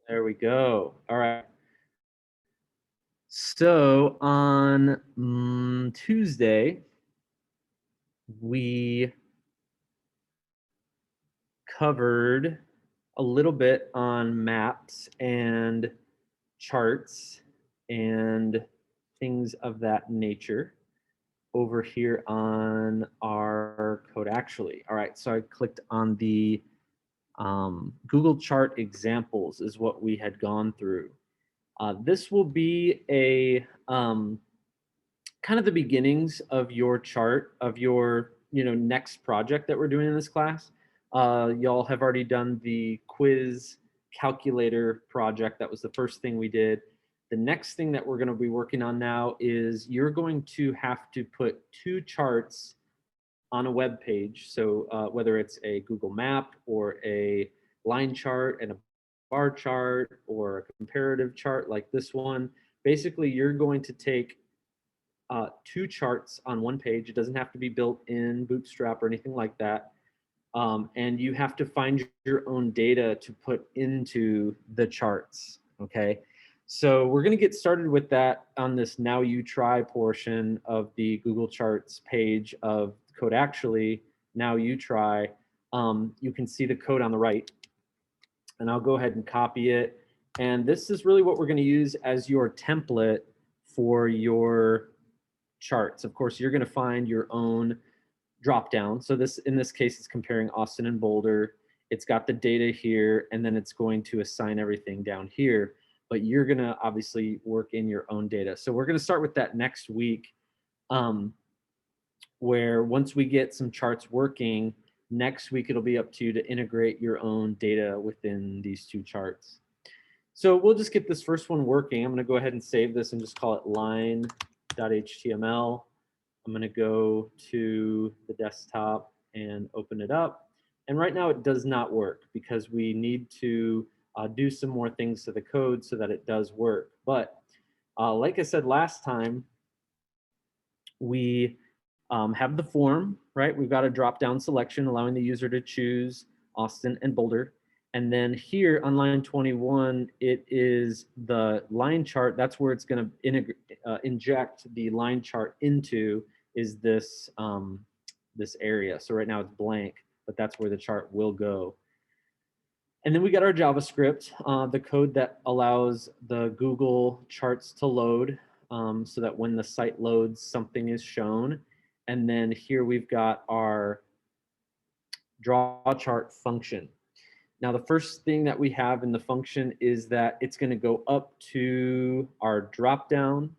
There we go. All right. So on Tuesday, we covered a little bit on maps and charts and things of that nature over here on our Codactually. All right, so I clicked on the Google chart examples is what we had gone through. This will be a kind of the beginnings of your chart of your next project that we're doing in this class. Y'all have already done the quiz calculator project. That was the first thing we did. The next thing that we're going to be working on now is you're going to have to put two charts on a web page. So whether it's a Google map or a line chart and a bar chart or a comparative chart like this one, basically you're going to take two charts on one page. It doesn't have to be built in Bootstrap or anything like that. And you have to find your own data to put into the charts, okay? So we're gonna get started with that on this Now You Try portion of the Google Charts page of Codactually. Now You Try. You can see the code on the right, and I'll go ahead and copy it. And this is really what we're gonna use as your template for your charts. Of course, you're going to find your own drop down. So this, in this case, is comparing Austin and Boulder. It's got the data here, and then it's going to assign everything down here. But you're going to obviously work in your own data. So we're going to start with that next week, where once we get some charts working, next week it'll be up to you to integrate your own data within these two charts. So we'll just get this first one working. I'm going to go ahead and save this and just call it line.html. I'm going to go to the desktop and open it up. And right now it does not work because we need to do some more things to the code so that it does work. But like I said last time, we have the form, right? We've got a drop-down selection allowing the user to choose Austin and Boulder. And then here on line 21, it is the line chart. That's where it's going to inject the line chart into, is this, this area. So right now it's blank, but that's where the chart will go. And then we got our JavaScript, the code that allows the Google charts to load, so that when the site loads, something is shown. And then here we've got our draw chart function. Now, the first thing that we have in the function is that it's going to go up to our drop down,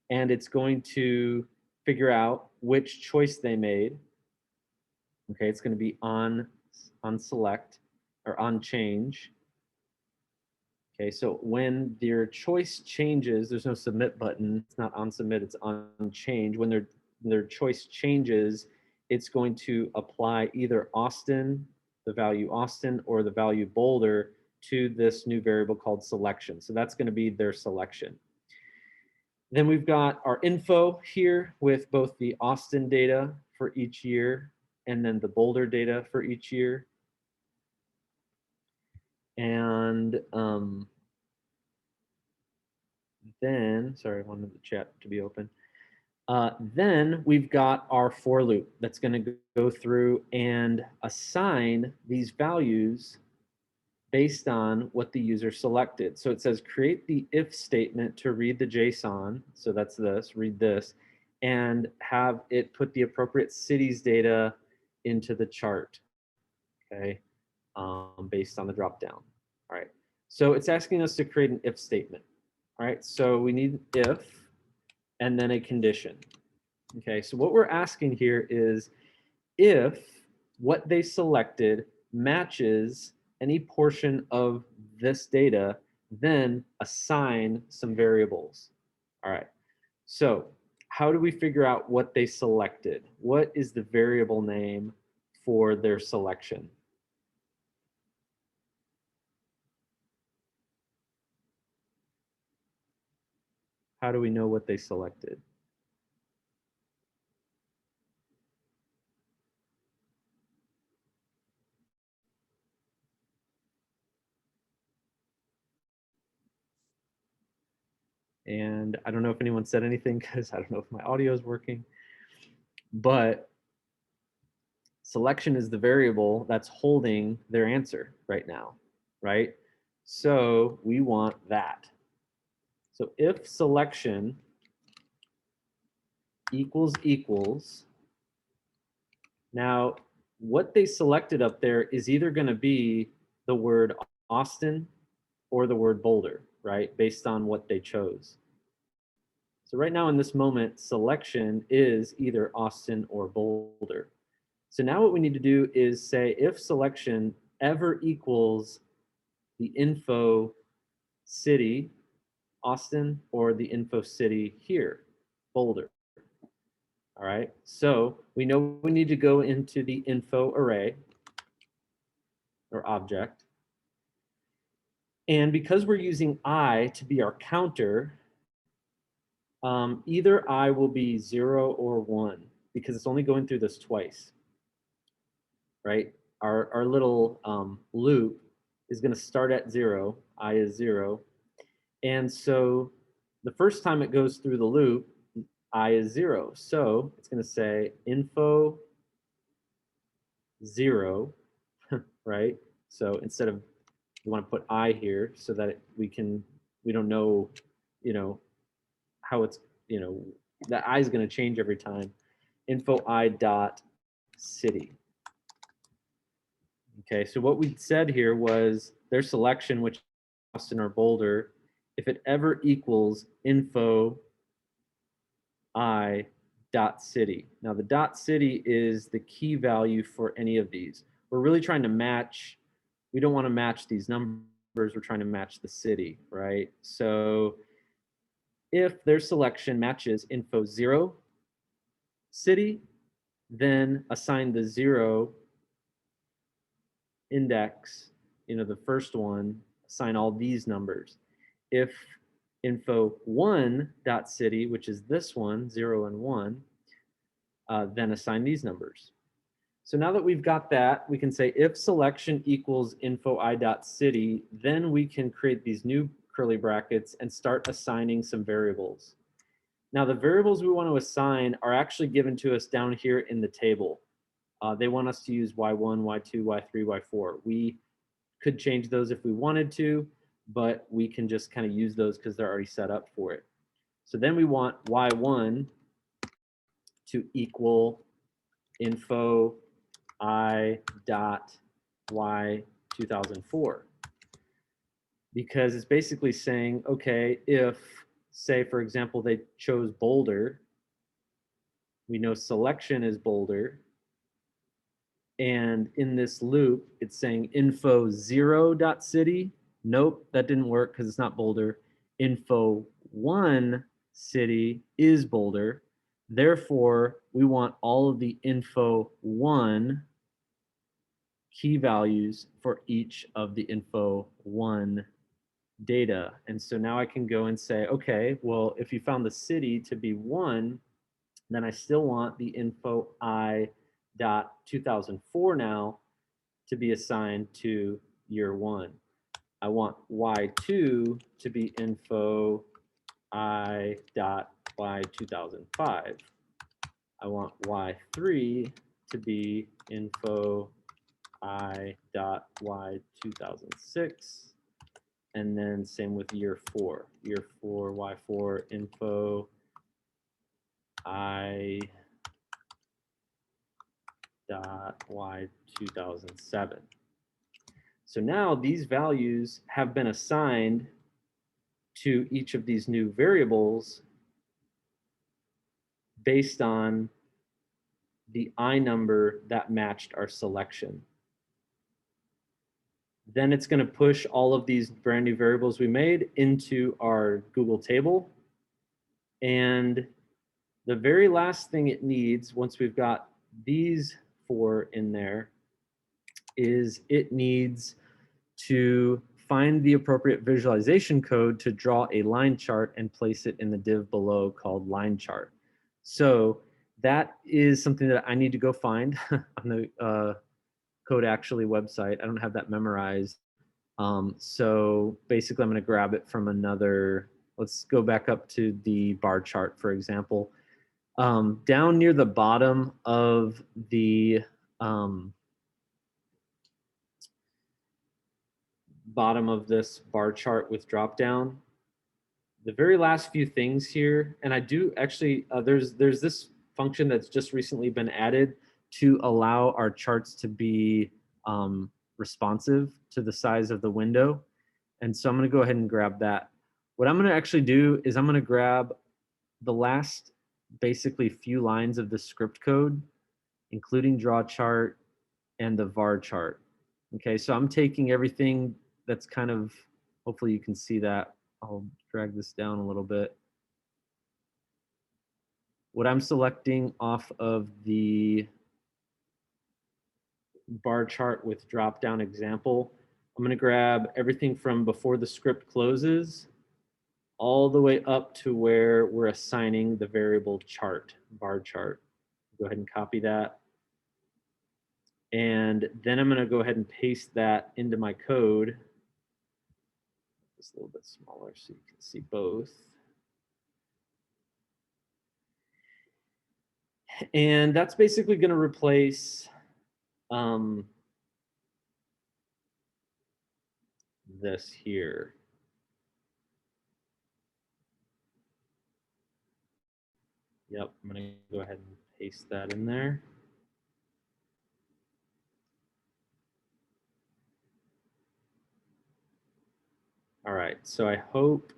and it's going to figure out which choice they made. Okay, it's going to be on select or on change. Okay, so when their choice changes, there's no submit button. It's not on submit, it's on change. When their choice changes, it's going to apply either Austin, the value Austin, or the value Boulder to this new variable called selection. So that's going to be their selection. Then we've got our info here with both the Austin data for each year and then the Boulder data for each year. And then, sorry, I wanted the chat to be open. Then we've got our for loop that's going to go through and assign these values based on what the user selected. So it says create the if statement to read the JSON. So that's this, read this, and have it put the appropriate cities data into the chart, okay, based on the dropdown. All right, so it's asking us to create an if statement. All right, so we need if and then a condition. Okay, so what we're asking here is if what they selected matches any portion of this data, then assign some variables. All right, so how do we figure out what they selected? What is the variable name for their selection? How do we know what they selected? And I don't know if anyone said anything because I don't know if my audio is working, but selection is the variable that's holding their answer right now, right? So we want that. So if selection equals, now what they selected up there is either going to be the word Austin or the word Boulder, right? Based on what they chose. So right now in this moment, selection is either Austin or Boulder. So now what we need to do is say if selection ever equals the info city, Austin, or the info city here, Boulder. All right, so we know we need to go into the info array or object. And because we're using I to be our counter, either I will be 0 or 1 because it's only going through this twice, right? Our little loop is going to start at 0, I is 0. And so the first time it goes through the loop, I is 0. So it's going to say info 0, right? So instead of, you want to put I here so that we don't know, how it's, that I is going to change every time. Info I dot city. Okay, so what we said here was their selection, which is Austin or Boulder, if it ever equals info I dot city. Now the dot city is the key value for any of these. We're really trying to match, we don't want to match these numbers, we're trying to match the city, right? So if their selection matches info 0 city, then assign the 0 index, the first one, assign all these numbers. If info 1 dot city, which is this one, 0 and 1, then assign these numbers. So now that we've got that, we can say if selection equals info I dot city, then we can create these new curly brackets and start assigning some variables. Now the variables we want to assign are actually given to us down here in the table. They want us to use y1, y2, y3, y4. We could change those if we wanted to, but we can just kind of use those because they're already set up for it. So then we want y1 to equal info I dot y 2004, because it's basically saying, okay, if, say, for example, they chose Boulder, we know selection is Boulder, and in this loop, it's saying info 0 dot city. Nope, that didn't work because it's not Boulder. Info 1 city is Boulder. Therefore, we want all of the info 1 key values for each of the info 1 data. And so now I can go and say, okay, well, if you found the city to be 1, then I still want the info I dot 2004 now to be assigned to year 1. I want y2 to be info I dot y 2005. I want y3 to be info I dot y 2006. And then same with year 4. Year 4, y4 info I dot y 2007. So now these values have been assigned to each of these new variables based on the I number that matched our selection. Then it's going to push all of these brand new variables we made into our Google table. And the very last thing it needs, once we've got these 4 in there, is it needs to find the appropriate visualization code to draw a line chart and place it in the div below called line chart. So that is something that I need to go find on the Code.actually website. I don't have that memorized. So basically I'm going to grab it from another let's go back up to the bar chart, for example. Down near the bottom of the bottom of this bar chart with drop down, the very last few things here, and I do actually, there's this function that's just recently been added to allow our charts to be responsive to the size of the window. And so I'm going to go ahead and grab that. What I'm going to actually do is I'm going to grab the last basically few lines of the script code, including draw chart and the var chart. Okay, so I'm taking everything that's kind of, hopefully you can see that. I'll drag this down a little bit. What I'm selecting off of the bar chart with drop down example, I'm going to grab everything from before the script closes all the way up to where we're assigning the variable chart, bar chart. Go ahead and copy that. And then I'm going to go ahead and paste that into my code. Just a little bit smaller so you can see both. And that's basically going to replace this here. Yep, I'm going to go ahead and paste that in there. All right, so I hope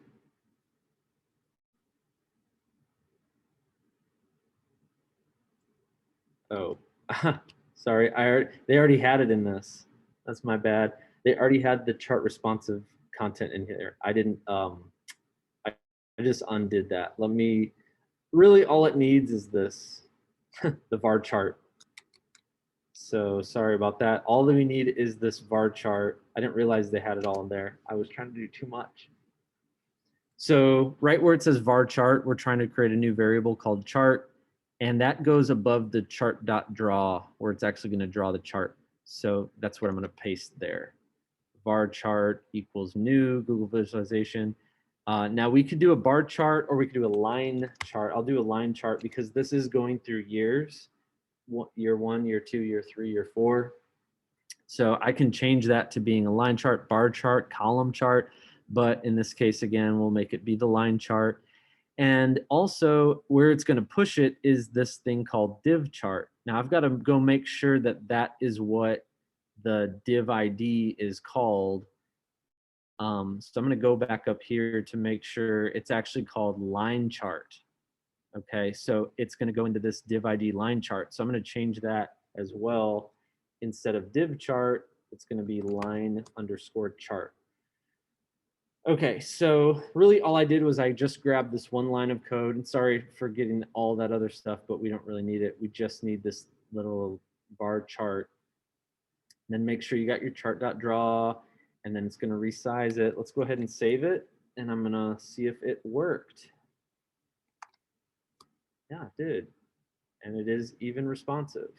oh, sorry, they already had it in this. That's my bad. They already had the chart responsive content in here. I didn't I just undid that. Let me, really all it needs is this, the var chart. So sorry about that. All that we need is this var chart. I didn't realize they had it all in there. I was trying to do too much. So right where it says var chart, we're trying to create a new variable called chart, and that goes above the chart.draw where it's actually going to draw the chart. So that's what I'm going to paste there. Var chart equals new Google visualization. Now we could do a bar chart or we could do a line chart. I'll do a line chart because this is going through years, year 1, year 2, year 3, year 4. So I can change that to being a line chart, bar chart, column chart, but in this case, again, we'll make it be the line chart. And also where it's going to push it is this thing called div chart. Now I've got to go make sure that that is what the div ID is called. So I'm going to go back up here to make sure it's actually called line chart. Okay, so it's going to go into this div ID line chart. So I'm going to change that as well. Instead of div chart, it's going to be line underscore chart. Okay, so really all I did was I just grabbed this one line of code. And sorry for getting all that other stuff, but we don't really need it. We just need this little bar chart. And then make sure you got your chart.draw, and then it's going to resize it. Let's go ahead and save it, and I'm going to see if it worked. Yeah, it did. And it is even responsive.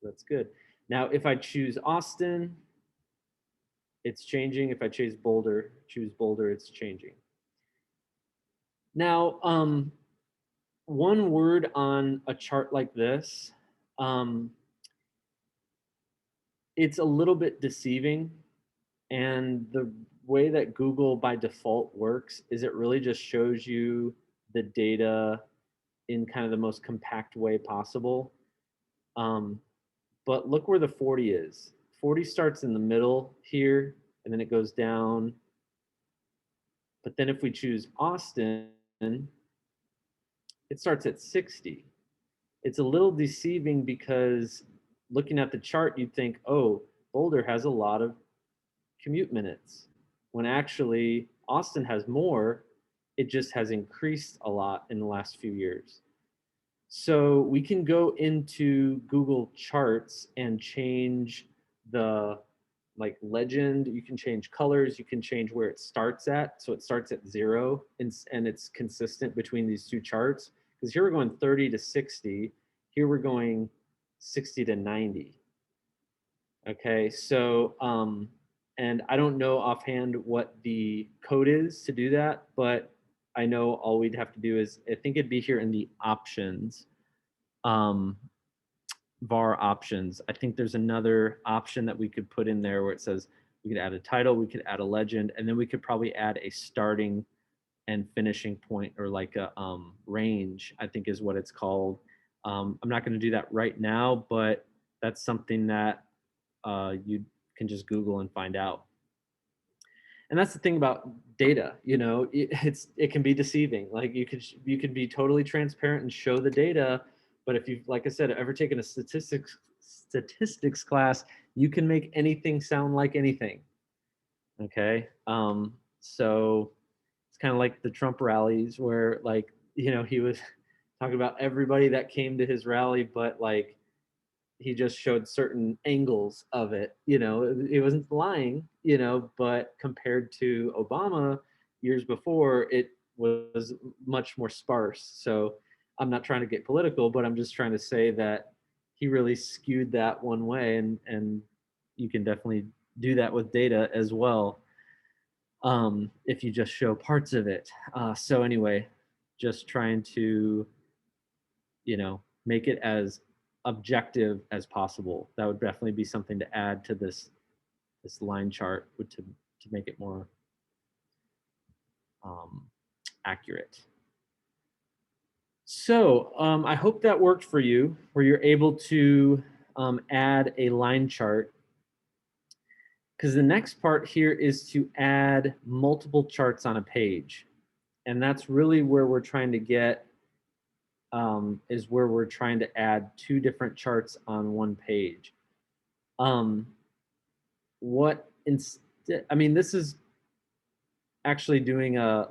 So that's good. Now, if I choose Austin, it's changing. If I choose Boulder, it's changing. Now, one word on a chart like this, it's a little bit deceiving. And the way that Google by default works is it really just shows you the data in kind of the most compact way possible. But look where the 40 is. 40 starts in the middle here, and then it goes down. But then if we choose Austin, it starts at 60. It's a little deceiving because looking at the chart, you'd think, oh, Boulder has a lot of commute minutes, when actually Austin has more. It just has increased a lot in the last few years. So we can go into Google Charts and change the legend. You can change colors. You can change where it starts at. So it starts at 0, and it's consistent between these two charts. Because here we're going 30 to 60. Here we're going 60 to 90. Okay, so and I don't know offhand what the code is to do that, but I know all we'd have to do is, I think it'd be here in the options, um, var options. I think there's another option that we could put in there where it says we could add a title, we could add a legend, and then we could probably add a starting and finishing point, or like a range, I think is what it's called. I'm not going to do that right now, but that's something that you can just Google and find out. And that's the thing about data, you know, it can be deceiving. Like you could be totally transparent and show the data, but if you've, like I said, ever taken a statistics class, you can make anything sound like anything. Okay, so it's kind of like the Trump rallies where, like, you know, he was talking about everybody that came to his rally, but like he just showed certain angles of it. You know, he wasn't lying, you know, but compared to Obama years before, it was much more sparse. So I'm not trying to get political, but I'm just trying to say that he really skewed that one way, and you can definitely do that with data as well, if you just show parts of it. So anyway, just trying to, you know, make it as objective as possible. That would definitely be something to add to this line chart, to make it more um, accurate. So I hope that worked for you, where you're able to add a line chart, because the next part here is to add multiple charts on a page. And that's really where we're trying to get, is where we're trying to add two different charts on one page. What instead, I mean, this is actually doing a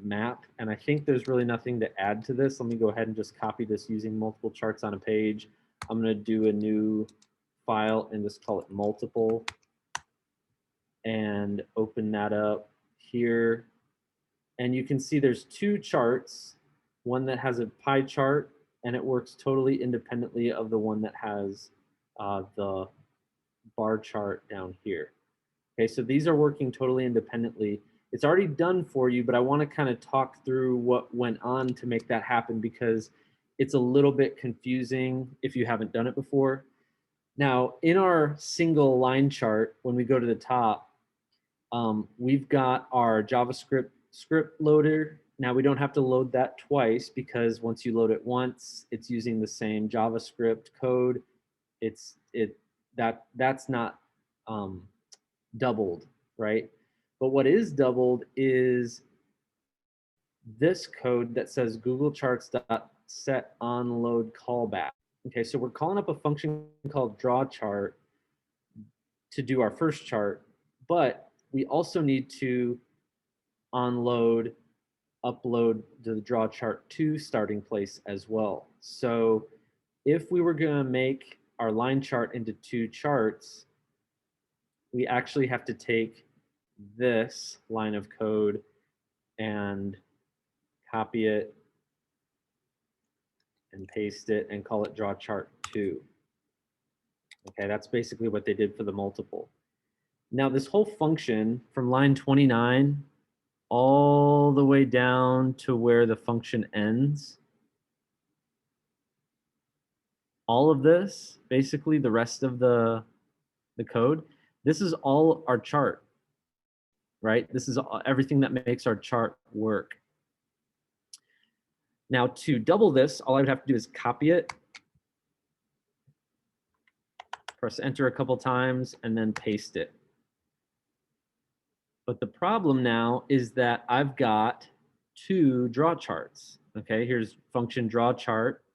map, and I think there's really nothing to add to this. Let me go ahead and just copy this using multiple charts on a page. I'm going to do a new file and just call it multiple, and open that up here. And you can see there's two charts, one that has a pie chart, and it works totally independently of the one that has the bar chart down here. Okay, so these are working totally independently. It's already done for you, but I want to kind of talk through what went on to make that happen, because it's a little bit confusing if you haven't done it before. Now, in our single line chart, when we go to the top, we've got our JavaScript script loader. Now we don't have to load that twice, because once you load it once, it's using the same JavaScript code. That's not doubled, right? But what is doubled is this code that says Google Charts set on load callback. Okay, so we're calling up a function called draw chart to do our first chart, but we also need to onload, upload the draw chart to starting place as well. So if we were going to make our line chart into two charts, we actually have to take this line of code and copy it and paste it and call it draw chart 2. Okay, that's basically what they did for the multiple. Now this whole function from line 29 all the way down to where the function ends, all of this, basically the rest of the code, this is all our chart, right? This is everything that makes our chart work. Now to double this, all I would have to do is copy it, press enter a couple times, and then paste it. But the problem now is that I've got two draw charts. Okay, here's function draw chart,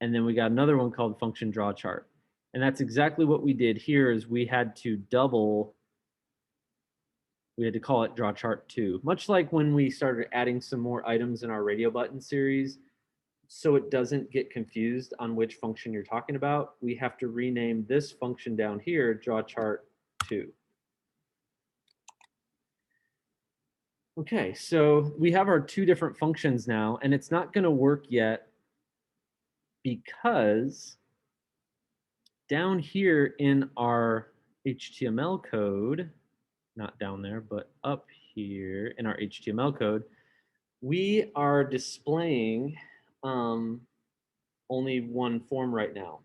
and then we got another one called function draw chart. And that's exactly what we did here, is we had to call it draw chart 2, much like when we started adding some more items in our radio button series. So it doesn't get confused on which function you're talking about, we have to rename this function down here draw chart 2. Okay, so we have our two different functions now, and it's not going to work yet because down here in our HTML code, not down there, but up here in our HTML code, we are displaying only one form right now,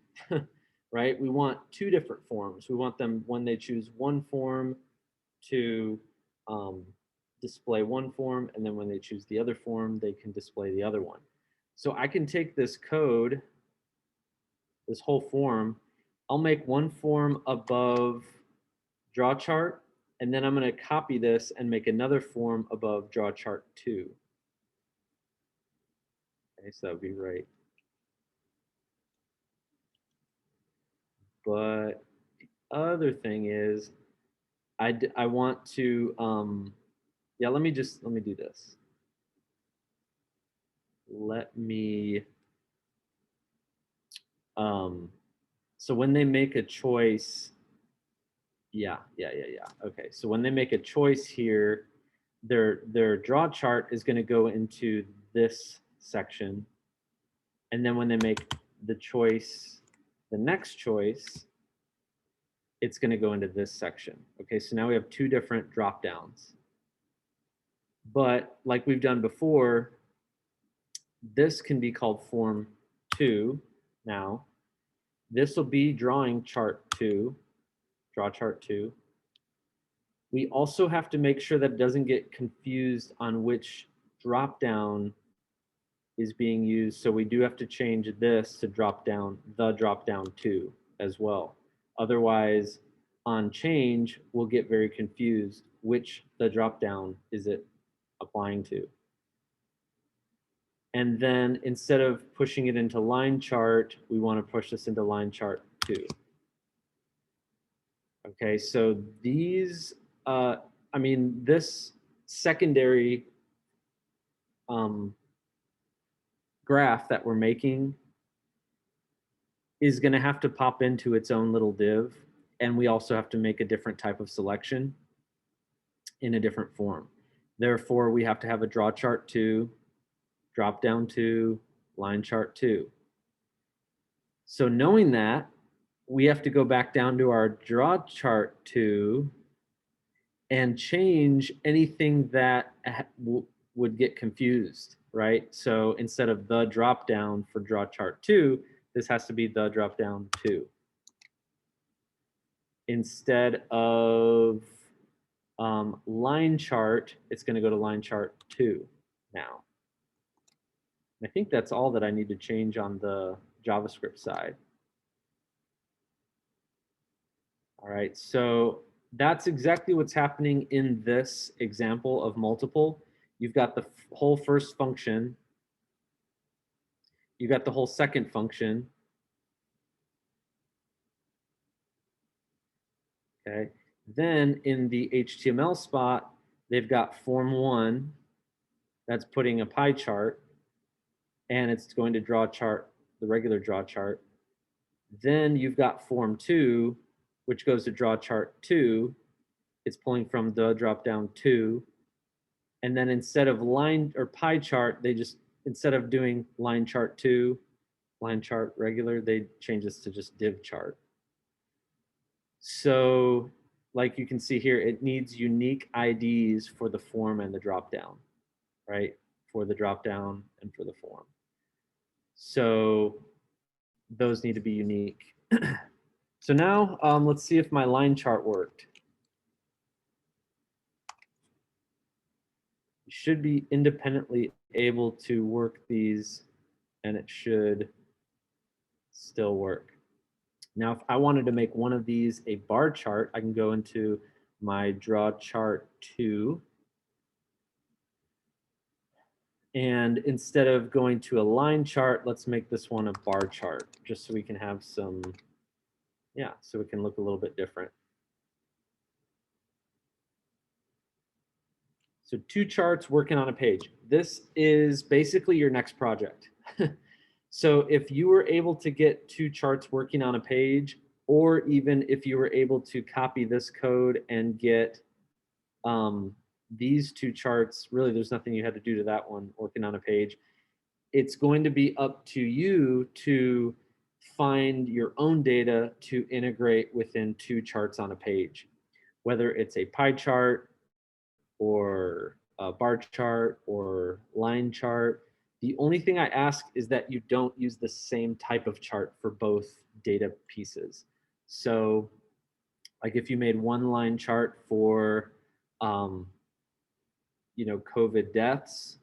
right? We want two different forms. We want them when they choose one form to um, display one form, and then when they choose the other form, they can display the other one. So I can take this code, this whole form, I'll make one form above draw chart, and then I'm going to copy this and make another form above draw chart 2. Okay, so that would be right. But the other thing is, I want to, yeah, let me do this. Let me, um, so when they make a choice, yeah. Okay, so when they make a choice here, their draw chart is going to go into this section, and then when they make the choice, the next choice, it's going to go into this section. Okay, so now we have two different drop downs. But like we've done before, this can be called form 2 now. This will be drawing chart 2, draw chart 2. We also have to make sure that it doesn't get confused on which drop down is being used. So we do have to change this to drop down 2 as well. Otherwise, on change, we'll get very confused which the drop down is it applying to. And then instead of pushing it into line chart, we want to push this into line chart 2. Okay, so these, I mean, this secondary graph that we're making is going to have to pop into its own little div. And we also have to make a different type of selection in a different form. Therefore, we have to have a draw chart 2, drop down 2, line chart 2. So knowing that, we have to go back down to our draw chart 2 and change anything that would get confused, right? So instead of the drop down for draw chart 2, this has to be the drop down 2. Instead of line chart, it's going to go to line chart 2 now. I think that's all that I need to change on the JavaScript side. All right, so that's exactly what's happening in this example of multiple. You've got the whole first function. You got the whole second function. Okay. Then in the HTML spot, they've got form 1 that's putting a pie chart, and it's going to draw chart, the regular draw chart. Then you've got form 2, which goes to draw chart 2. It's pulling from the drop down 2. And then instead of line or pie chart, they just, instead of doing line chart 2, line chart regular, they change this to just div chart. So like you can see here, it needs unique IDs for the form and the drop down, right? For the drop down and for the form. So those need to be unique. So now let's see if my line chart worked. You should be independently able to work these, and it should still work. Now, if I wanted to make one of these a bar chart, I can go into my draw chart 2. And instead of going to a line chart, let's make this one a bar chart, just so we can have some, yeah, so it can look a little bit different. So 2 charts working on a page. This is basically your next project. So if you were able to get 2 charts working on a page, or even if you were able to copy this code and get these 2 charts, really there's nothing you had to do to that one working on a page. It's going to be up to you to find your own data to integrate within 2 charts on a page, whether it's a pie chart or a bar chart or line chart. The only thing I ask is that you don't use the same type of chart for both data pieces. So like if you made one line chart for, um, COVID deaths,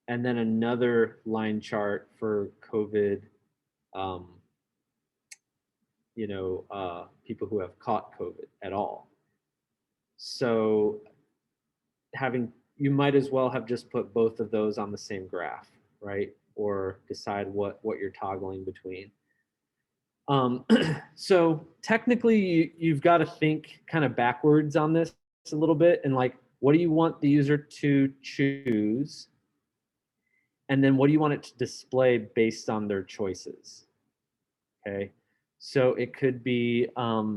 and then another line chart for COVID, um, people who have caught COVID at all. So you might as well have just put both of those on the same graph, right? Or decide what you're toggling between. So technically you've got to think kind of backwards on this a little bit, and like, what do you want the user to choose? And then what do you want it to display based on their choices? Okay. So it could be, I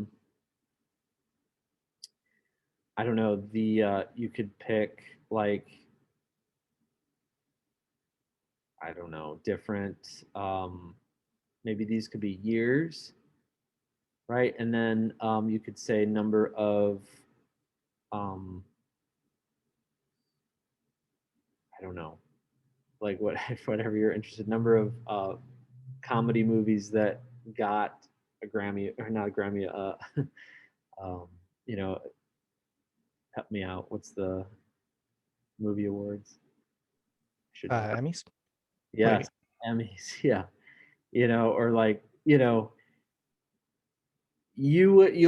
don't know, you could pick like, I don't know, different, maybe these could be years, right? And then you could say number of, um, I don't know, like whatever you're interested, number of comedy movies that got a Grammy, or not a Grammy, um, you know, help me out. What's the movie awards? Should know. Emmys? Yes, Emmys. Yeah, or like, you'll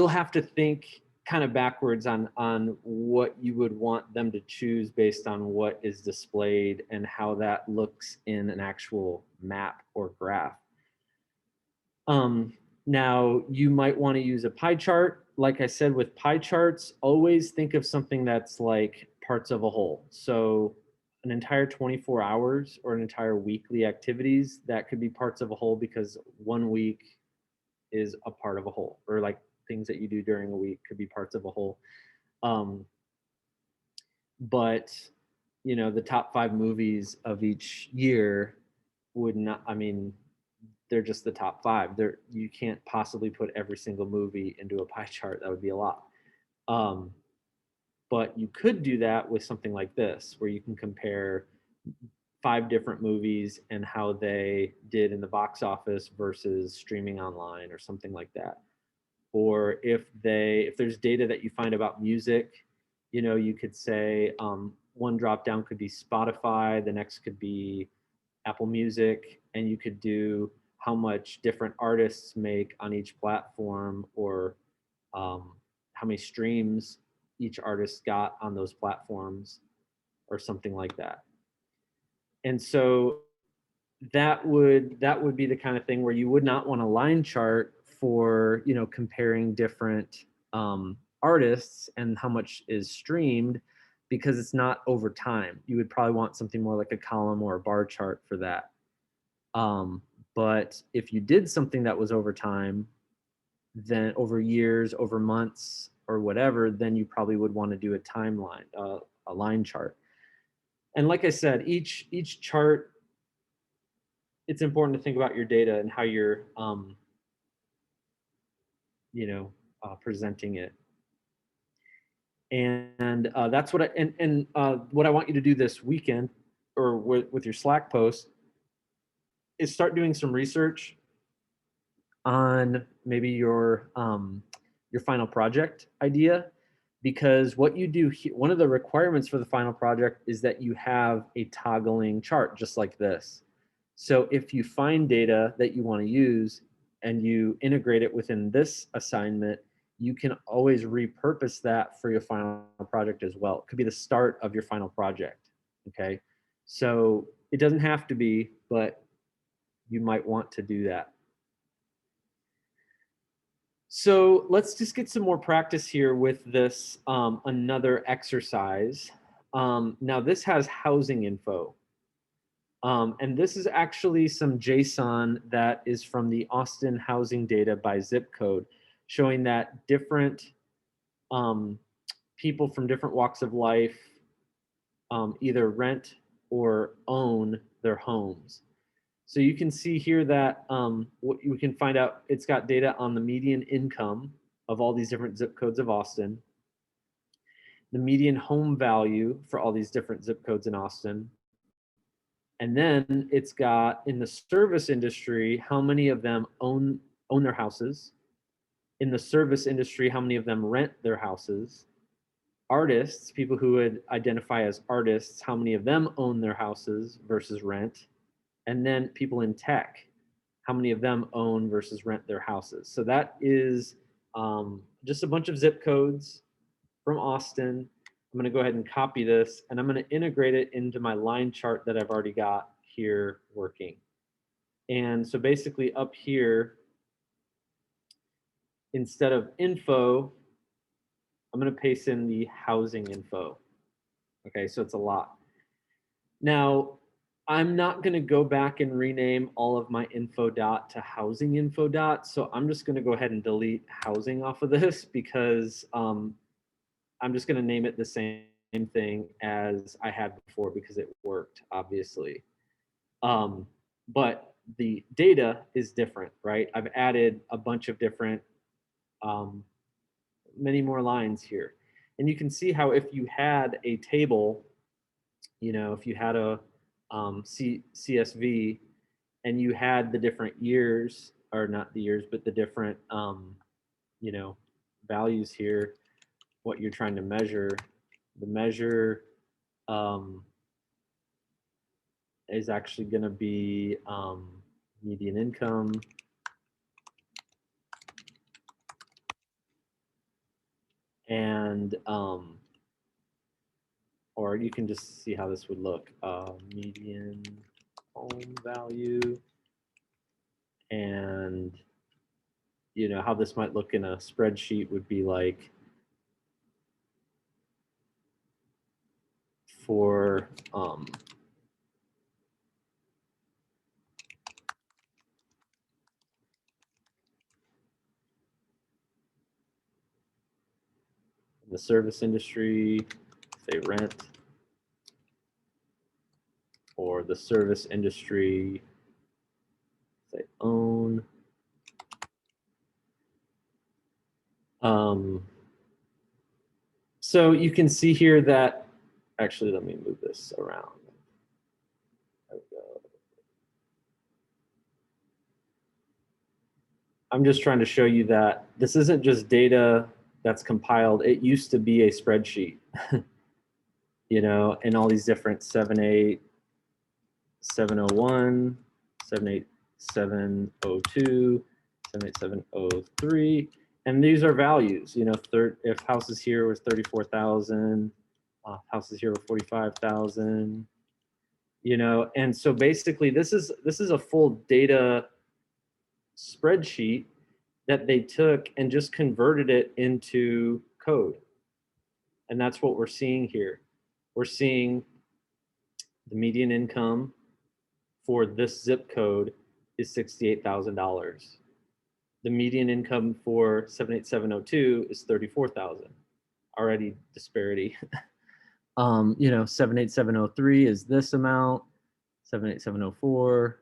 have to think kind of backwards on what you would want them to choose based on what is displayed and how that looks in an actual map or graph. Now you might want to use a pie chart. Like I said, with pie charts, always think of something that's like parts of a whole. So an entire 24 hours or an entire weekly activities, that could be parts of a whole, because one week is a part of a whole, or like things that you do during a week could be parts of a whole. Um, but the top 5 movies of each year would not, I mean, they're just the top 5. You can't possibly put every single movie into a pie chart. That would be a lot. Um, but you could do that with something like this, where you can compare 5 different movies and how they did in the box office versus streaming online or something like that. Or if there's data that you find about music, you could say, one drop down could be Spotify, the next could be Apple Music, and you could do how much different artists make on each platform, or how many streams each artist got on those platforms, or something like that. And so that would be the kind of thing where you would not want a line chart for comparing different artists and how much is streamed, because it's not over time. You would probably want something more like a column or a bar chart for that. um, but if you did something that was over time, then over years, over months, or whatever, then you probably would want to do a timeline, a line chart. And like I said, each chart, it's important to think about your data and how you're presenting it. And that's what what I want you to do this weekend, or with your Slack post, is start doing some research on maybe your final project idea. Because what you do, one of the requirements for the final project is that you have a toggling chart just like this. So if you find data that you want to use and you integrate it within this assignment, you can always repurpose that for your final project as well. It could be the start of your final project. Okay. So it doesn't have to be, but you might want to do that. So let's just get some more practice here with this, another exercise. Now this has housing info. And this is actually some JSON that is from the Austin housing data by zip code, showing that different people from different walks of life either rent or own their homes. So you can see here that what we can find out, it's got data on the median income of all these different zip codes of Austin. the median home value for all these different zip codes in Austin. And then it's got in the service industry, how many of them own their houses. In the service industry, how many of them rent their houses. Artists, people who would identify as artists, how many of them own their houses versus rent. And then people in tech, how many of them own versus rent their houses. So that is just a bunch of zip codes from Austin. I'm going to go ahead and copy this, and I'm going to integrate it into my line chart that I've already got here working. And so basically up here, instead of info, I'm going to paste in the housing info. Okay, so it's a lot. Now, I'm not going to go back and rename all of my info dot to housing info dot. So I'm just going to go ahead and delete housing off of this because I'm just going to name it the same thing as I had before because it worked, obviously. But the data is different, right? I've added a bunch of different, many more lines here. And you can see how if you had a table, you know, if you had a CSV and you had the different years, or not the years, but the different, you know, values here, what you're trying to measure, the measure is actually going to be median income. And, or you can just see how this would look, median home value, and, you know, how this might look in a spreadsheet would be like for, in the service industry, say rent, or the service industry, say own. So you can see here that, actually, let me move this around. There we go. I'm just trying to show you that this isn't just data that's compiled. It used to be a spreadsheet, you know, and all these different 78701, 78702, 78703. And these are values, you know, if houses here was 34,000, houses here were 45,000, you know, and so basically this is a full data spreadsheet that they took and just converted it into code. And that's what we're seeing here. We're seeing the median income for this zip code is $68,000. The median income for 78702 is 34,000. Already disparity. You know, 78703 is this amount, 78704.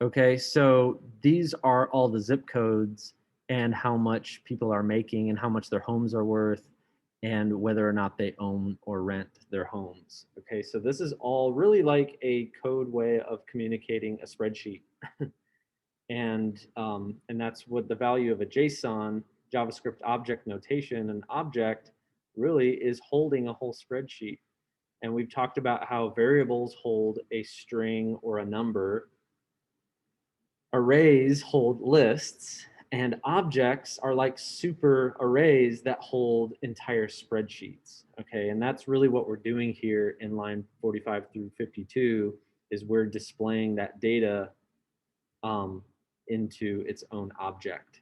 Okay, so these are all the zip codes and how much people are making and how much their homes are worth and whether or not they own or rent their homes. Okay, so this is all really like a code way of communicating a spreadsheet. And that's what the value of a JSON, JavaScript object notation, an object really is holding a whole spreadsheet. And we've talked about how variables hold a string or a number. Arrays hold lists, and objects are like super arrays that hold entire spreadsheets. Okay, and that's really what we're doing here in line 45 through 52 is we're displaying that data into its own object.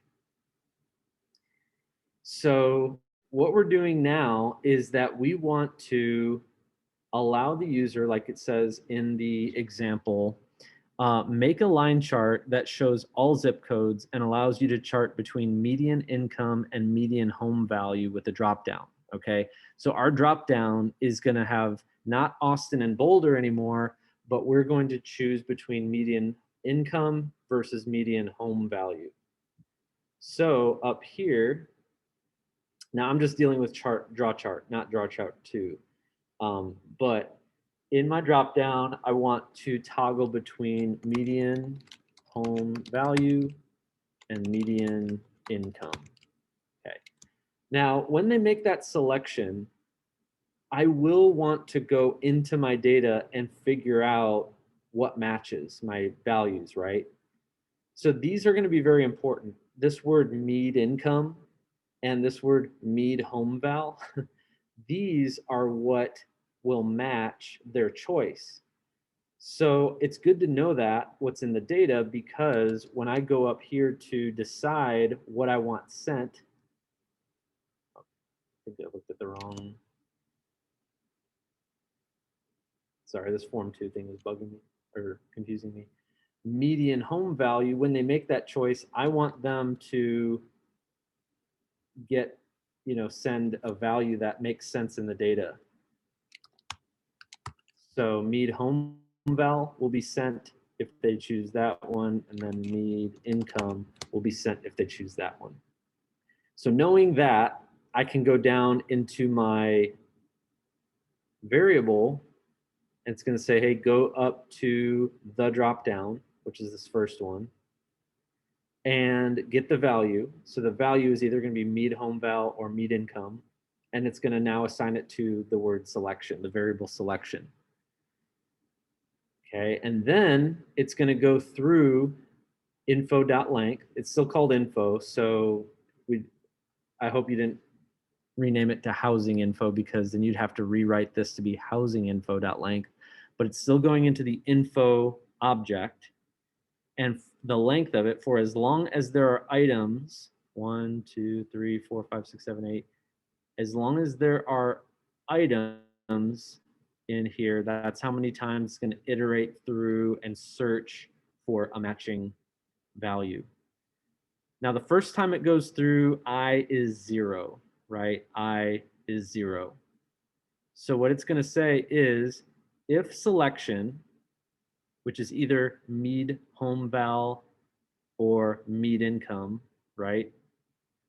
So what we're doing now is that we want to allow the user, like it says in the example, make a line chart that shows all zip codes and allows you to chart between median income and median home value with a drop down. Okay, so our drop down is going to have not Austin and Boulder anymore, but we're going to choose between median income versus median home value. So up here, Now I'm just dealing with draw chart, not draw chart 2. But in my drop down, I want to toggle between median home value and median income. Okay. Now, when they make that selection, I will want to go into my data and figure out what matches my values, right? So these are going to be very important. This word med income and this word med home val, these are what will match their choice. So it's good to know that what's in the data, because when I go up here to decide what I want sent, I think I looked at the wrong. Sorry, this form 2 thing is bugging me or confusing me. Median home value, when they make that choice, I want them to get, send a value that makes sense in the data. So med home val will be sent if they choose that one, and then med income will be sent if they choose that one. So knowing that, I can go down into my variable, and it's going to say, hey, go up to the drop down, which is this first one, and get the value. So the value is either going to be med home val or med income, and it's going to now assign it to the word selection, the variable selection. Okay, and then it's going to go through info.length. It's still called info, so I hope you didn't rename it to housing info, because then you'd have to rewrite this to be housing info.length, but it's still going into the info object, and the length of it for as long as there are items, 1, 2, 3, 4, 5, 6, 7, 8, as long as there are items in here, that's how many times it's going to iterate through and search for a matching value. Now, the first time it goes through, I is 0, right? I is 0. So what it's going to say is, if selection, which is either med home val or med income, right?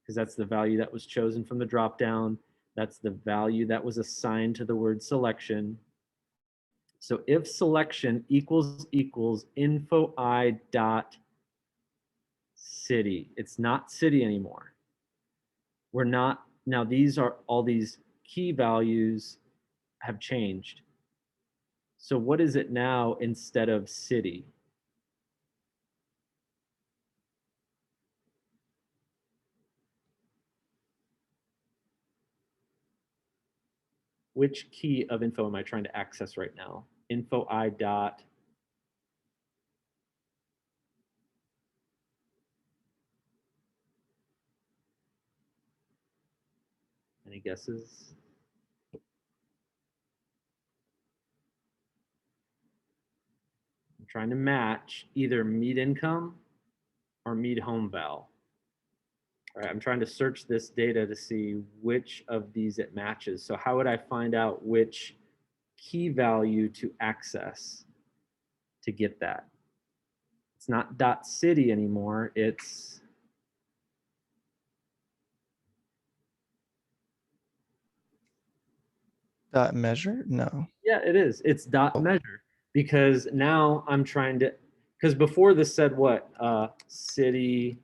Because that's the value that was chosen from the dropdown. That's the value that was assigned to the word selection. So if selection equals info I dot city, it's not city anymore. We're not, now these are, all these key values have changed. So what is it now instead of city? Which key of info am I trying to access right now? Info I dot. Any guesses? I'm trying to match either med income or med home val. All right, I'm trying to search this data to see which of these it matches. So how would I find out which key value to access to get that? It's not dot city anymore. It's Dot measure? No. yeah, it is. It's dot measure, because now I'm trying to, because before this said what? City,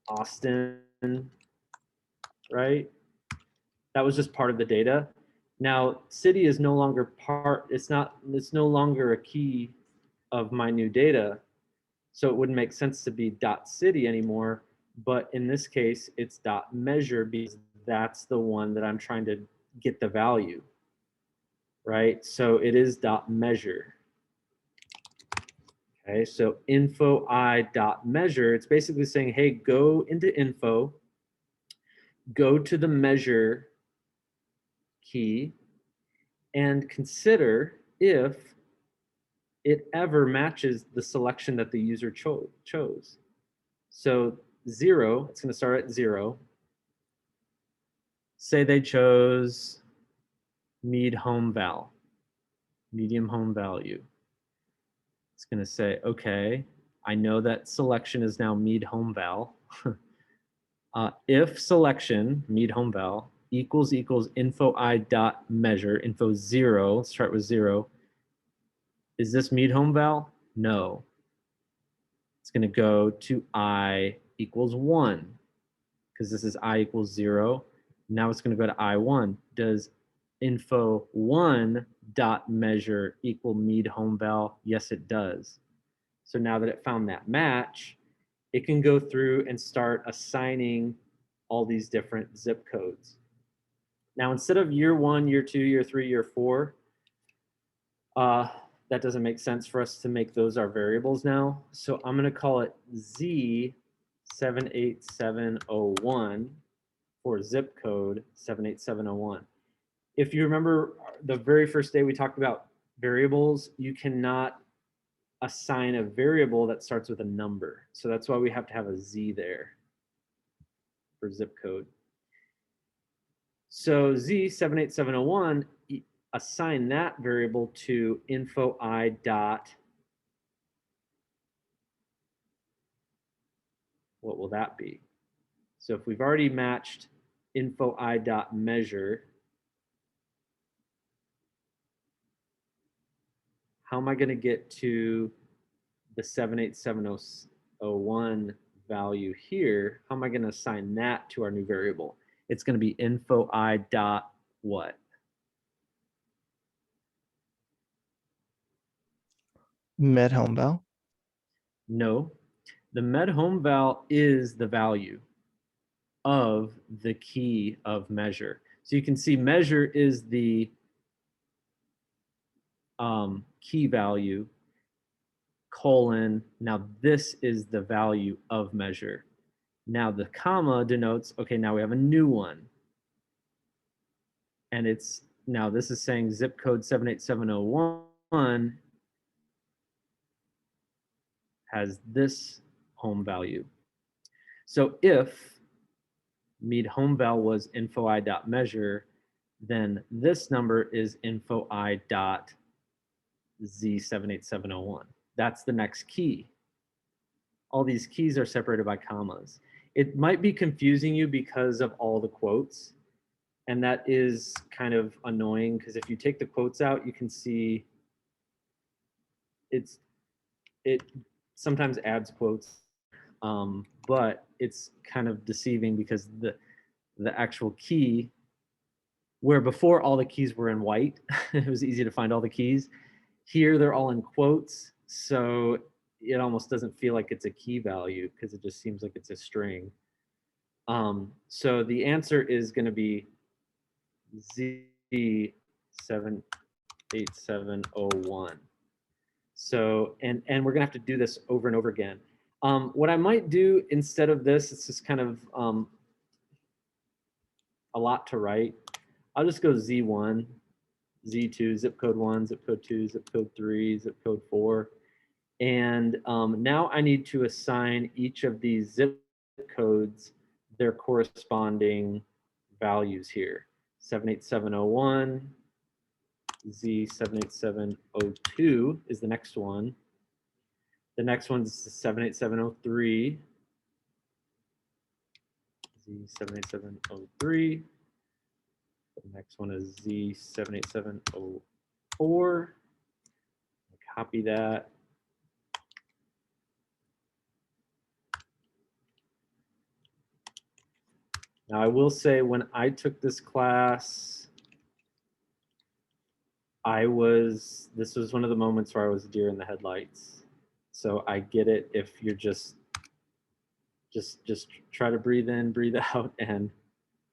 Austin, right? That was just part of the data. Now, city is no longer part, it's no longer a key of my new data. So it wouldn't make sense to be dot city anymore. But in this case, it's dot measure, because that's the one that I'm trying to get the value, right? So it is dot measure. Okay, so info I dot measure, it's basically saying, hey, go into info, go to the measure key, and consider if it ever matches the selection that the user chose. So 0, it's going to start at 0. Say they chose med home val, medium home value. It's going to say, okay, I know that selection is now med home val. If selection, Mead home val, equals info I dot measure, info 0, let's start with 0. Is this Mead home val? No. It's going to go to I equals 1 because this is I equals 0. Now it's going to go to I1. Does info 1 dot measure equal Mead home val? Yes, it does. So now that it found that match, it can go through and start assigning all these different zip codes. Now, instead of year 1, year 2, year 3, year 4, that doesn't make sense for us to make those our variables now. So I'm going to call it Z78701 for zip code 78701. If you remember the very first day we talked about variables, you cannot assign a variable that starts with a number. So that's why we have to have a Z there for zip code. So Z78701, assign that variable to info I dot, what will that be? So if we've already matched info I dot measure, how am I going to get to the 78701 value here? How am I going to assign that to our new variable? It's going to be info I dot what? Med home val. No, the med home val is the value of the key of measure. So you can see measure is the key value, colon, now this is the value of measure. Now the comma denotes, okay, now we have a new one. And it's, now this is saying zip code 78701 has this home value. So if Mead home val was info I dot measure, then this number is info I dot Z78701. That's the next key. All these keys are separated by commas. It might be confusing you because of all the quotes, and that is kind of annoying because if you take the quotes out, you can see it sometimes adds quotes, but it's kind of deceiving because the actual key, where before all the keys were in white, it was easy to find all the keys. Here they're all in quotes, so it almost doesn't feel like it's a key value because it just seems like it's a string. So the answer is going to be Z78701. So, and we're going to have to do this over and over again. What I might do instead of this, it's just kind of a lot to write. I'll just go Z1, Z2, zip code 1, zip code 2, zip code 3, zip code 4. And now I need to assign each of these zip codes their corresponding values here. 78701, Z78702 is the next one. The next one is 78703, Z78703. The next one is Z78704. Copy that. Now I will say when I took this class, this was one of the moments where I was a deer in the headlights. So I get it if you're just try to breathe in, breathe out, and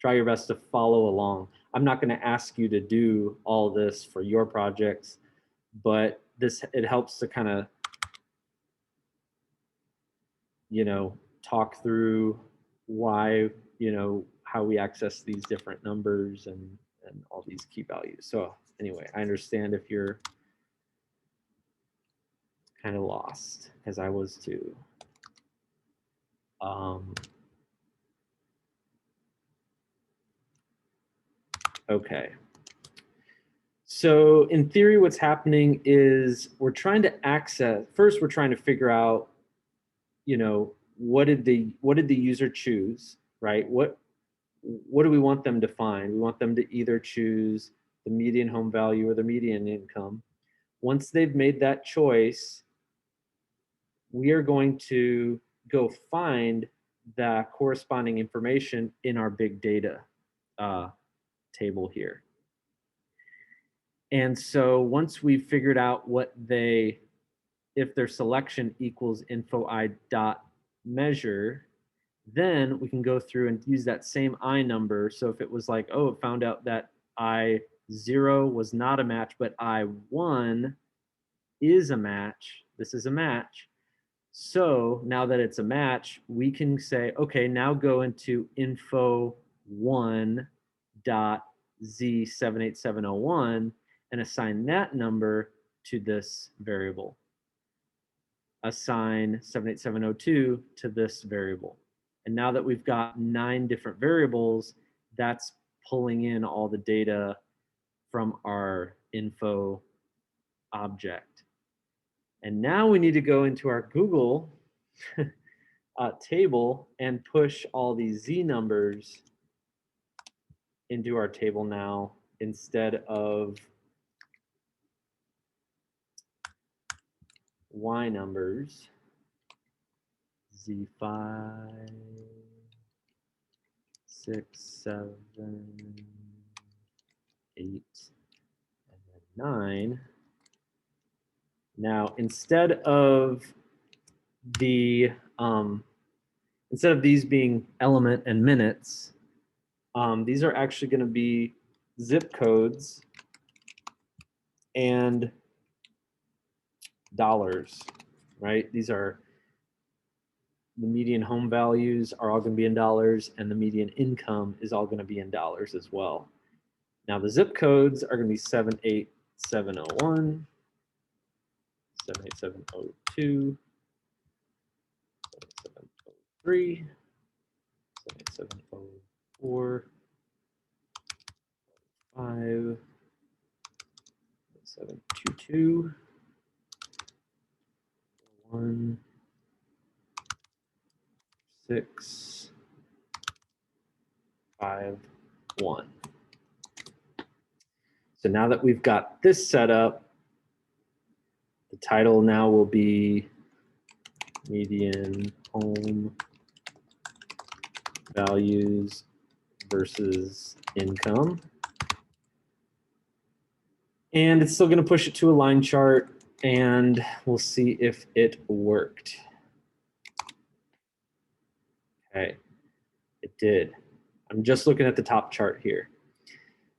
try your best to follow along. I'm not going to ask you to do all this for your projects, but it helps to kind of, talk through why, how we access these different numbers and all these key values. So anyway, I understand if you're kind of lost, as I was too. Okay. So in theory, what's happening is we're trying to first we're trying to figure out, what did the user choose, right? What do we want them to find? We want them to either choose the median home value or the median income. Once they've made that choice, we are going to go find the corresponding information in our big data table here. And so once we've figured out if their selection equals info I dot measure, then we can go through and use that same I number. So if it was like, oh, it found out that I0 was not a match, but I1 is a match, this is a match. So now that it's a match, we can say, okay, now go into info1 dot z78701 and assign that number to this variable. Assign 78702 to this variable. And now that we've got 9 different variables, that's pulling in all the data from our info object. And now we need to go into our Google table and push all these Z numbers into our table now instead of Y numbers. Z5, 6, 7, 8, and then 9. Now, instead of these being element and minutes, these are actually going to be zip codes and dollars, right? These are the median home values are all going to be in dollars, and the median income is all going to be in dollars as well. Now, the zip codes are going to be 78701, 78702, 7703, 7704, 5, 722, 1, 6, 5, 1. So now that we've got this set up, the title now will be median home values versus income. And it's still going to push it to a line chart, and we'll see if it worked. Okay, it did. I'm just looking at the top chart here.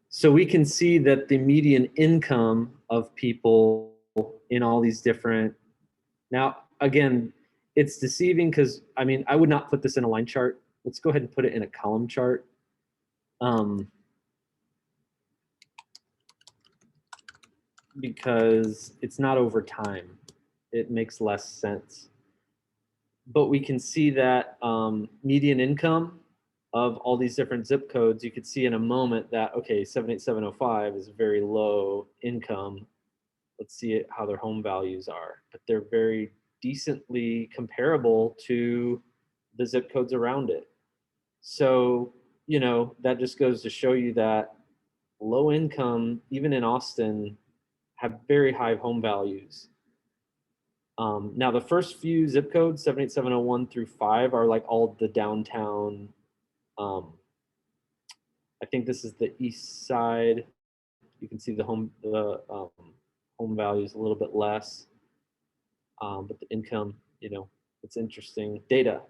So we can see that the median income of people in all these different, now again, it's deceiving because I mean, I would not put this in a line chart. Let's go ahead and put it in a column chart. Because it's not over time. It makes less sense. But we can see that median income of all these different zip codes, you could see in a moment that, okay, 78705 is very low income. Let's see how their home values are. But they're very decently comparable to the zip codes around it. So, you know, that just goes to show you that low income, even in Austin, have very high home values. Now, the first few zip codes, 78701 through 5, are like all the downtown. I think this is the east side. You can see the home values a little bit less, but the income, you know, it's interesting data.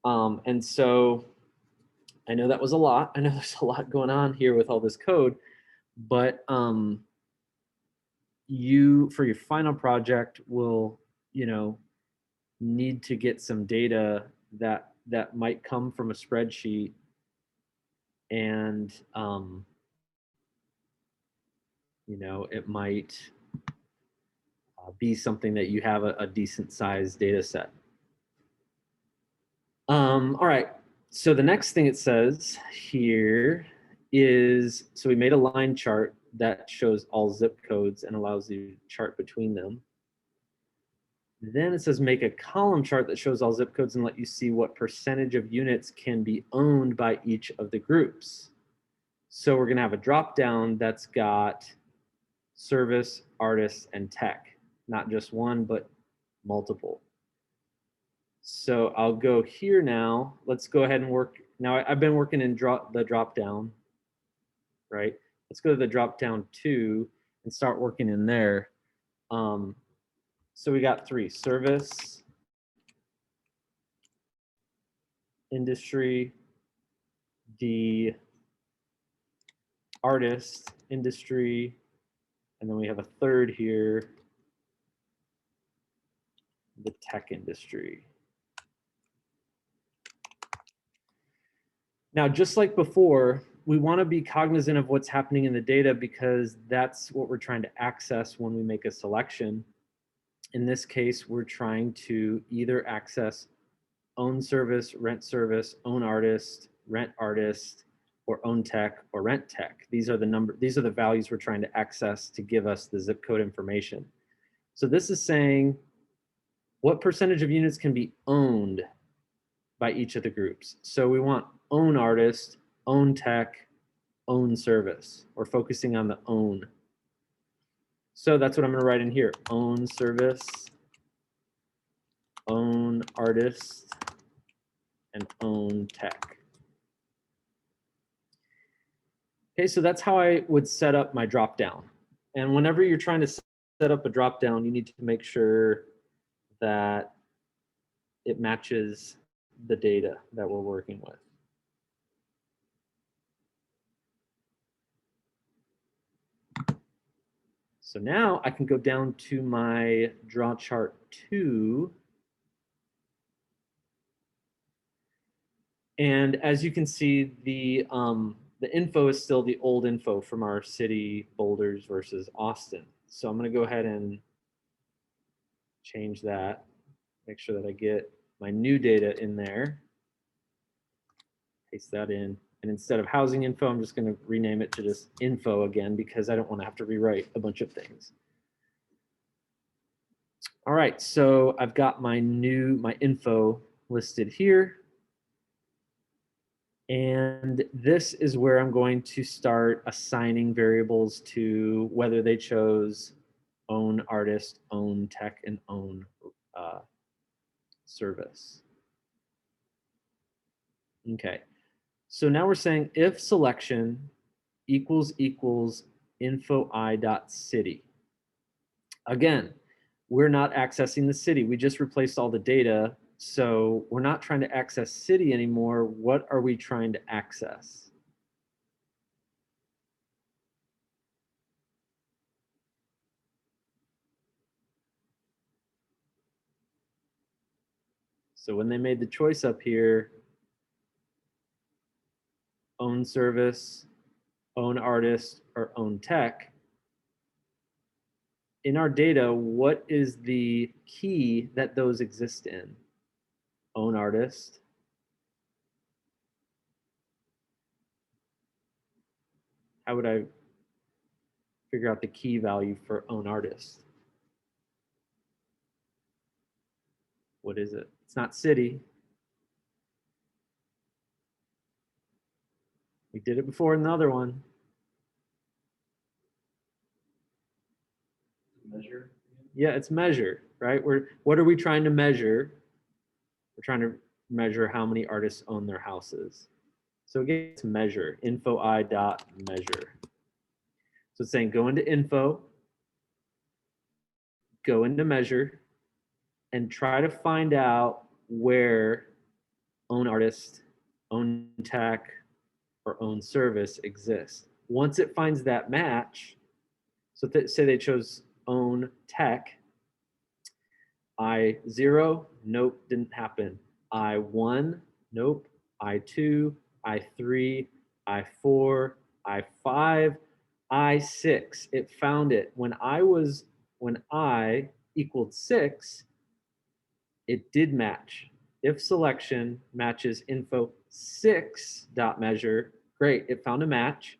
And so I know that was a lot. I know there's a lot going on here with all this code, but you, for your final project, will, you know, need to get some data that might come from a spreadsheet, and you know, it might be something that you have a decent sized data set. All right, so the next thing it says here is, so we made a line chart that shows all zip codes and allows you to chart between them. Then it says make a column chart that shows all zip codes and let you see what percentage of units can be owned by each of the groups. So we're gonna have a drop down that's got service, artists, and tech, not just one, but multiple. So I'll go here now. Let's go ahead and work. Now I've been working in the drop down, right? Let's go to the drop down 2 and start working in there. So we got 3: service, industry, the artist, industry, and then we have a third here, the tech industry. Now, just like before, we want to be cognizant of what's happening in the data because that's what we're trying to access when we make a selection. In this case, we're trying to either access own service, own artist, rent artist, or own tech or rent tech. These are the values we're trying to access to give us the zip code information. So this is saying what percentage of units can be owned by each of the groups. So we want own artist, own tech, own service. We're focusing on the own. So that's what I'm going to write in here. Own service, own artist, and own tech. Okay, so that's how I would set up my drop down. And whenever you're trying to set up a drop down, you need to make sure that it matches the data that we're working with. So now I can go down to my draw chart 2. And as you can see, the info is still the old info from our city, Boulders versus Austin. So I'm going to go ahead and change that, make sure that I get my new data in there, paste that in. And instead of housing info, I'm just going to rename it to just info again because I don't want to have to rewrite a bunch of things. All right, so I've got my info listed here. And this is where I'm going to start assigning variables to whether they chose own artist, own tech, and own service. Okay, so now we're saying if selection equals info i.city. Again, we're not accessing the city. We just replaced all the data. So we're not trying to access city anymore. What are we trying to access? So when they made the choice up here, own service, own artist, or own tech, in our data, what is the key that those exist in? Own artist. How would I figure out the key value for own artist? What is it? It's not city. We did it before in the other one. Measure? Yeah, it's measure, right? What are we trying to measure? We're trying to measure how many artists own their houses. So again, it's measure, info I dot measure. So it's saying go into info, go into measure, and try to find out where own artist, own tech, or own service exists. Once it finds that match, so say they chose own tech, I0, nope, didn't happen. I1, nope. I2, I3, I4, I5, I6. It found it. When I equaled 6, it did match. If selection matches info 6 dot measure, great, it found a match.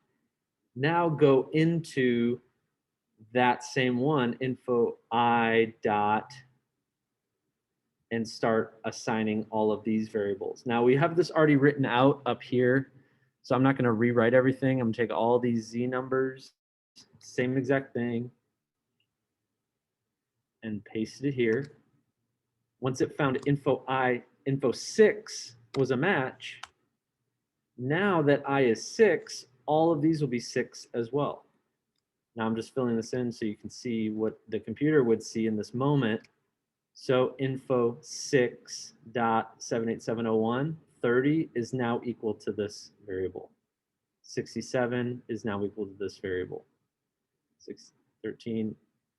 Now go into that same one, info I dot and start assigning all of these variables. Now we have this already written out up here, so I'm not going to rewrite everything. I'm going to take all these Z numbers, same exact thing, and paste it here. Once it found info 6 was a match, now that I is 6, all of these will be 6 as well. Now I'm just filling this in so you can see what the computer would see in this moment. So info 6.78701, 30 is now equal to this variable. 67 is now equal to this variable. 613,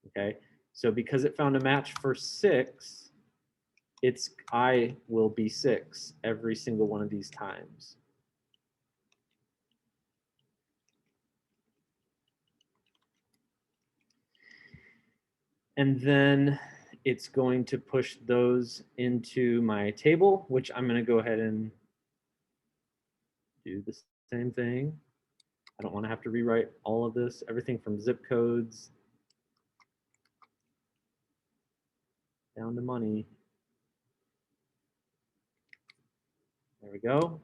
okay? So because it found a match for 6, its I will be 6 every single one of these times. And then it's going to push those into my table, which I'm going to go ahead and do the same thing. I don't want to have to rewrite all of this, everything from zip codes down to money. There we go.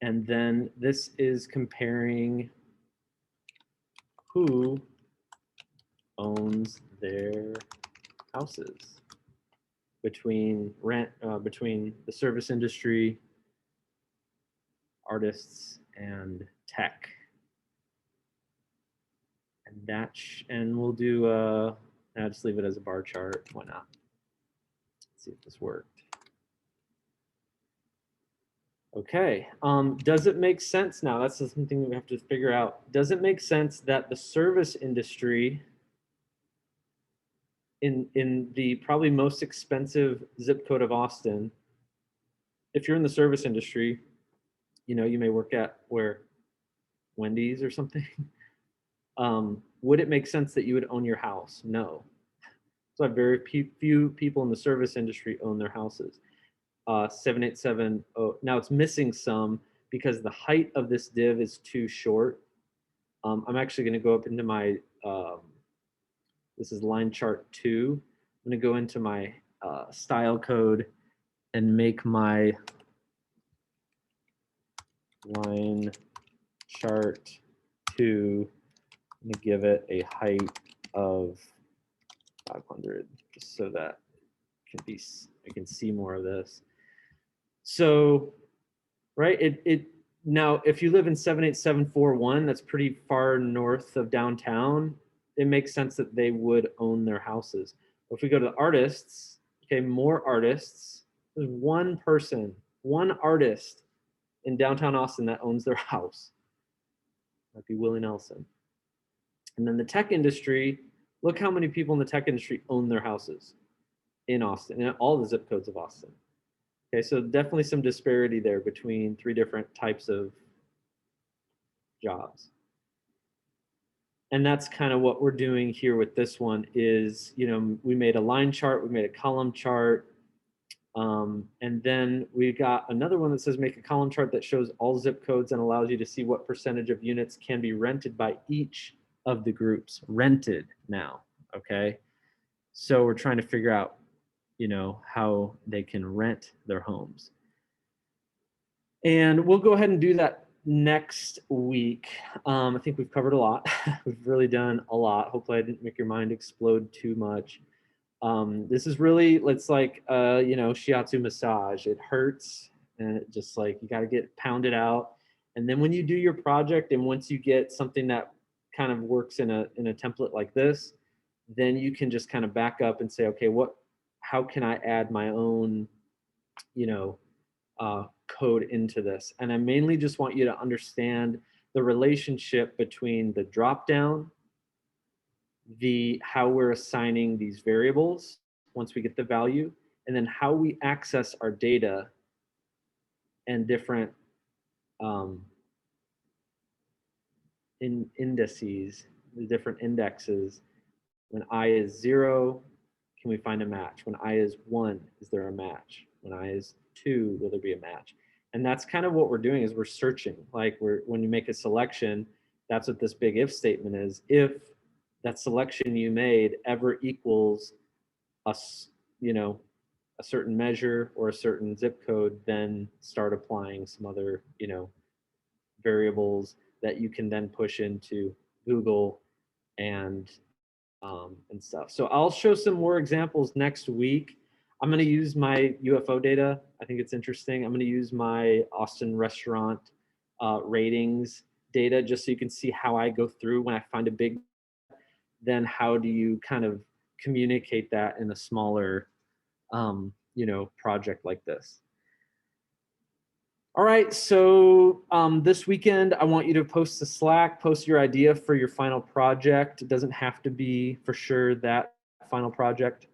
And then this is comparing who owns their houses between between the service industry, artists, and tech. And and we'll do I'll just leave it as a bar chart. Why not? Let's see if this worked. Okay, does it make sense now? That's something we have to figure out. Does it make sense that the service industry in the probably most expensive zip code of Austin, if you're in the service industry, you know, you may work at where Wendy's or something. Would it make sense that you would own your house? No. So very few people in the service industry own their houses. 7870, now it's missing some because the height of this div is too short. I'm actually going to go up into my, this is line chart 2. I'm going to go into my style code and make my line chart 2, I'm going to give it a height of 500 just so that I can see more of this. So, right, now if you live in 78741, that's pretty far north of downtown, it makes sense that they would own their houses. If we go to artists, okay, more artists, there's one person, one artist in downtown Austin that owns their house. Might be Willie Nelson. And then the tech industry, look how many people in the tech industry own their houses in Austin, in all the zip codes of Austin. Okay, so definitely some disparity there between 3 different types of jobs. And that's kind of what we're doing here with this one is, you know, we made a line chart, we made a column chart, and then we got another one that says make a column chart that shows all zip codes and allows you to see what percentage of units can be rented by each of the groups. Rented now, okay? So we're trying to figure out, you know, how they can rent their homes. And we'll go ahead and do that next week. I think we've covered a lot. We've really done a lot. Hopefully I didn't make your mind explode too much. This is really, it's like, you know, shiatsu massage. It hurts and it just like, you got to get pounded out. And then when you do your project and once you get something that kind of works in a template like this, then you can just kind of back up and say, okay, how can I add my own, you know, code into this? And I mainly just want you to understand the relationship between the dropdown, how we're assigning these variables once we get the value, and then how we access our data and different indices, the different indexes. When I is 0, can we find a match? When I is 1, is there a match? When I is 2, will there be a match? And that's kind of what we're doing is we're searching. Like when you make a selection, that's what this big if statement is. If that selection you made ever equals us, a certain measure or a certain zip code, then start applying some other, variables that you can then push into Google and stuff. So I'll show some more examples next week. I'm going to use my UFO data. I think it's interesting. I'm going to use my Austin restaurant ratings data just so you can see how I go through when I find a big, then how do you kind of communicate that in a smaller, project like this. All right, so this weekend, I want you to post to Slack, post your idea for your final project. It doesn't have to be for sure that final project.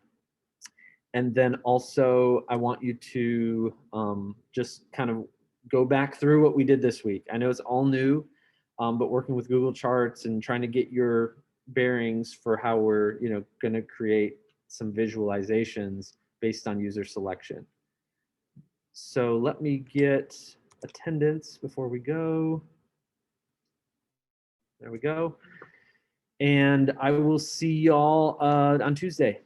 And then also, I want you to just kind of go back through what we did this week. I know it's all new, but working with Google Charts and trying to get your bearings for how we're, going to create some visualizations based on user selection. So let me get attendance before we go. There we go. And I will see y'all on Tuesday.